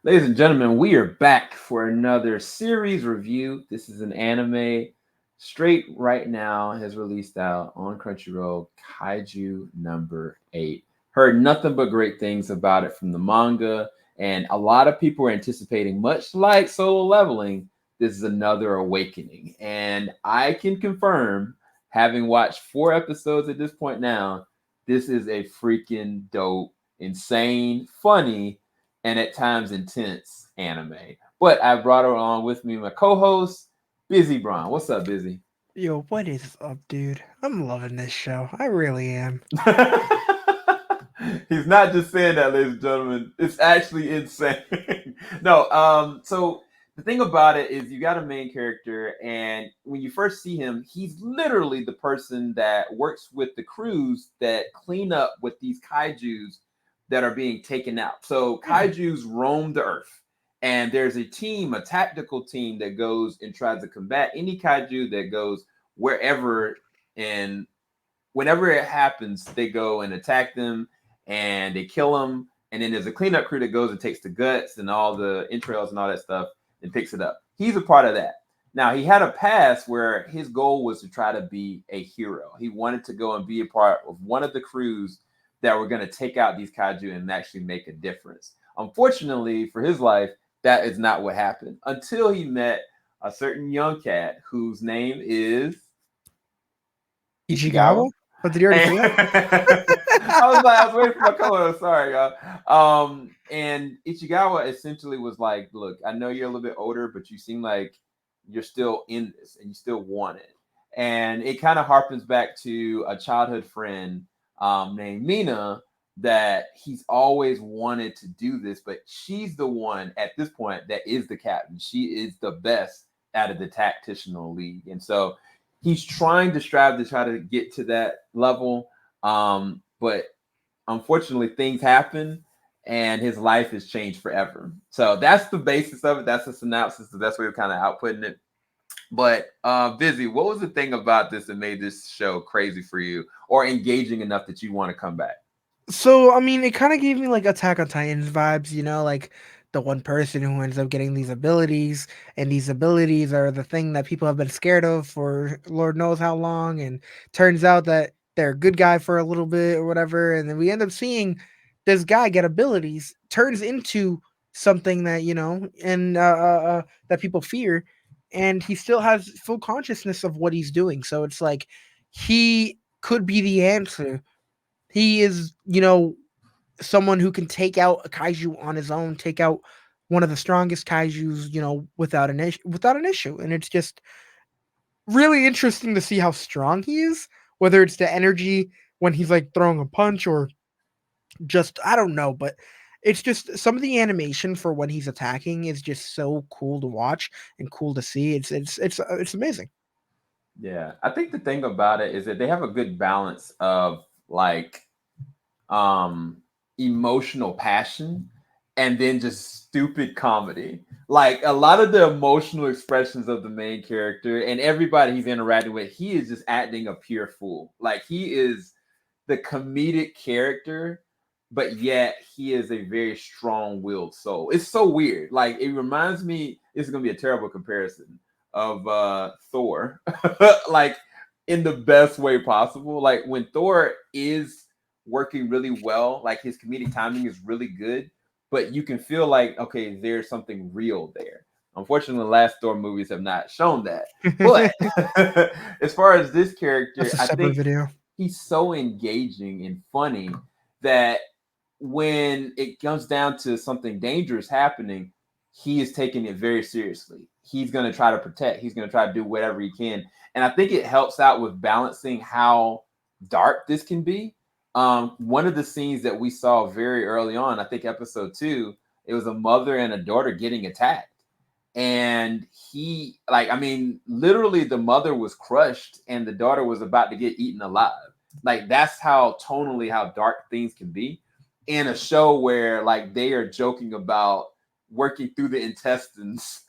Ladies and gentlemen, we are back for another series review. This is an anime straight right now has released out on Crunchyroll, Kaiju number 8. Heard nothing but great things about it from the manga, and a lot of people are anticipating, much like Solo Leveling, this is another awakening. And I can confirm, having watched 4 episodes at this point now, this is a freaking dope, insane, funny, and at times intense anime. But I brought her along with me, my co-host, Busy Braun. What's up, Busy? Yo, what is up, dude? I'm loving this show. I really am. He's not just saying that, ladies and gentlemen. It's actually insane. No, so the thing about it is you got a main character, and when you first see him, he's literally the person that works with the crews that clean up with these kaijus that are being taken out. So Mhm. kaijus roam the earth, and there's a team, a tactical team that goes and tries to combat any kaiju that goes wherever, and whenever it happens, they go and attack them and they kill them. And then there's a cleanup crew that goes and takes the guts and all the entrails and all that stuff and picks it up. He's a part of that. Now, he had a past where his goal was to try to be a hero. He wanted to go and be a part of one of the crews that were going to take out these kaiju and actually make a difference. Unfortunately for his life, that is not what happened until he met a certain young cat whose name is Ichigawa? Ichigawa. But did you already And say that? I was waiting for my co-host. Sorry, y'all. And Ichigawa essentially was like, "Look, I know you're a little bit older, but you seem like you're still in this and you still want it." And it kind of harpens back to a childhood friend named Mina that he's always wanted to do this, but she's the one at this point that is the captain. She is the best out of the tactitional league, and so he's trying to strive to try to get to that level. But unfortunately, things happen and his life has changed forever. So that's the basis of it. That's the synopsis. The best way of kind of outputting it. But Busy, what was the thing about this that made this show crazy for you or engaging enough that you want to come back? So, I mean, it kind of gave me like Attack on Titans vibes, like the one person who ends up getting these abilities, and these abilities are the thing that people have been scared of for Lord knows how long. And turns out that they're a good guy for a little bit or whatever. And then we end up seeing this guy get abilities, turns into something that, and that people fear. And he still has full consciousness of what he's doing. So it's like he could be the answer. He is, someone who can take out a kaiju on his own, take out one of the strongest kaijus, without an issue. And it's just really interesting to see how strong he is, whether it's the energy when he's like throwing a punch or just I don't know, but it's just some of the animation for when he's attacking is just so cool to watch and cool to see. It's amazing. Yeah, I think the thing about it is that they have a good balance of like um emotional passion and then just stupid comedy. Like a lot of the emotional expressions of the main character and everybody he's interacting with, he is just acting a pure fool. Like he is the comedic character, but yet he is a very strong-willed soul. It's so weird. Like it reminds me, it's gonna be a terrible comparison of Thor, like in the best way possible. Like when Thor is working really well, like his comedic timing is really good, but you can feel like okay, there's something real there. Unfortunately, the last Thor movies have not shown that. But as far as this character, That's a I separate think video. he's so engaging and funny that when it comes down to something dangerous happening, he is taking it very seriously. He's going to try to protect, he's going to try to do whatever he can. And I think it helps out with balancing how dark this can be. One of the scenes that we saw very early on, I think episode 2, it was a mother and a daughter getting attacked. And he, like, I mean, literally the mother was crushed and the daughter was about to get eaten alive. Like, that's how tonally how dark things can be in a show where like they are joking about working through the intestines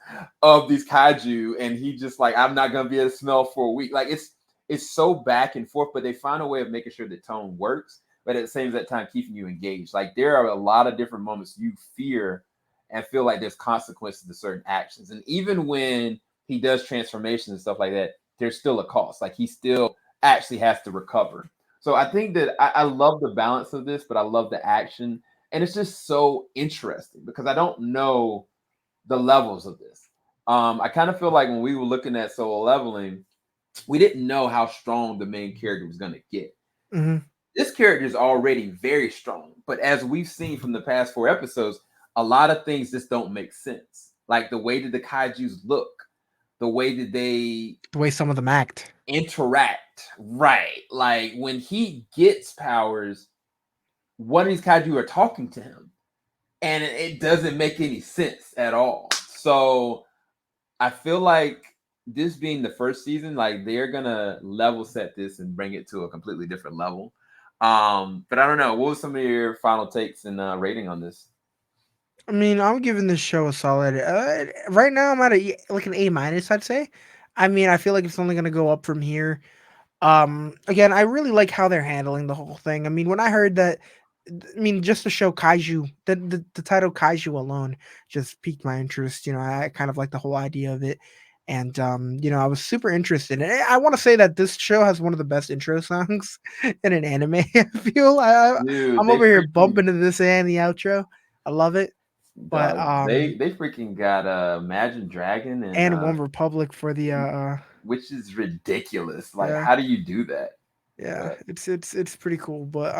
of these kaiju, and he just like, I'm not gonna be able to smell for a week. Like it's so back and forth, but they find a way of making sure the tone works, but at the same time keeping you engaged. Like there are a lot of different moments you fear and feel like there's consequences to certain actions. And even when he does transformations and stuff like that, there's still a cost. Like he still actually has to recover. So I think that I love the balance of this, but I love the action. And it's just so interesting because I don't know the levels of this. I kind of feel like when we were looking at Solo Leveling, we didn't know how strong the main character was going to get. Mm-hmm. This character is already very strong, but as we've seen from the past 4 episodes, a lot of things just don't make sense. Like the way that the kaijus look, the way that they The way some of them act. interact, right? Like when he gets powers, one of these kaiju are talking to him, and it doesn't make any sense at all. So I feel like this being the first season, like they're gonna level set this and bring it to a completely different level. But I don't know. What was some of your final takes and rating on this? I mean, I'm giving this show a solid. Right now, I'm at like an A minus. I'd say. I mean, I feel like it's only gonna go up from here. Again, I really like how they're handling the whole thing. I mean, when I heard that, I mean, just to show Kaiju, the title Kaiju alone just piqued my interest. I kind of like the whole idea of it. And I was super interested. And I want to say that this show has one of the best intro songs in an anime. I feel Dude, I'm they over here freaking bumping to this and the outro. I love it. But dog, they freaking got Imagine Dragon and One Republic for the which is ridiculous. Like, yeah, how do you do that? yeah, But it's pretty cool. But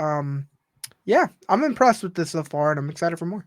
yeah, I'm impressed with this so far, and I'm excited for more.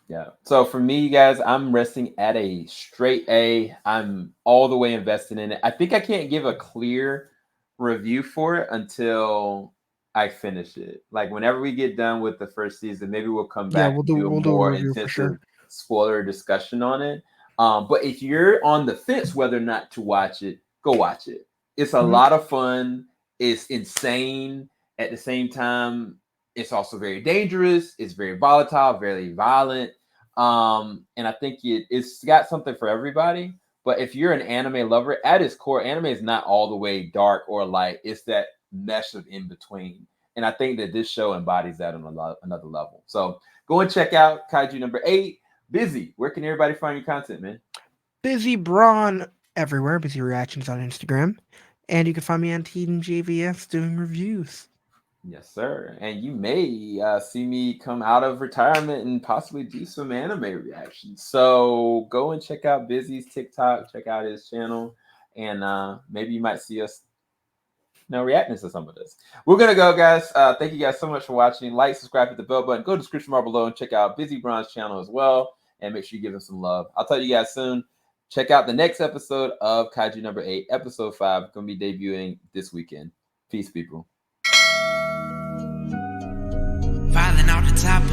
yeah. So for me, guys, I'm resting at a straight A. I'm all the way invested in it. I think I can't give a clear review for it until I finish it. Like whenever we get done with the first season, maybe we'll come Yeah, back and do a we'll do a more review for intensive sure. spoiler discussion on it. But if you're on the fence whether or not to watch it, go watch it. It's a Mhm. lot of fun. It's insane. At the same time, it's also very dangerous. It's very volatile, very violent. And I think it's got something for everybody. But if you're an anime lover, at its core, anime is not all the way dark or light. It's that mesh of in between. And I think that this show embodies that on another level. So go and check out Kaiju number 8. Busy. Where can everybody find your content, man? Busy Braun everywhere. Busy Reactions on Instagram, and you can find me on TeamJVS doing reviews. Yes, sir. And you may see me come out of retirement and possibly do some anime reactions. So go and check out Busy's TikTok, check out his channel, and maybe you might see us reacting to some of this. We're gonna go, guys. Thank you guys so much for watching. Like, subscribe, hit the bell button. Go to the description bar below and check out Busy Braun's channel as well. And make sure you give him some love. I'll tell you guys soon. Check out the next episode of Kaiju number 8, episode 5. Gonna be debuting this weekend. Peace, people. Filing out the top of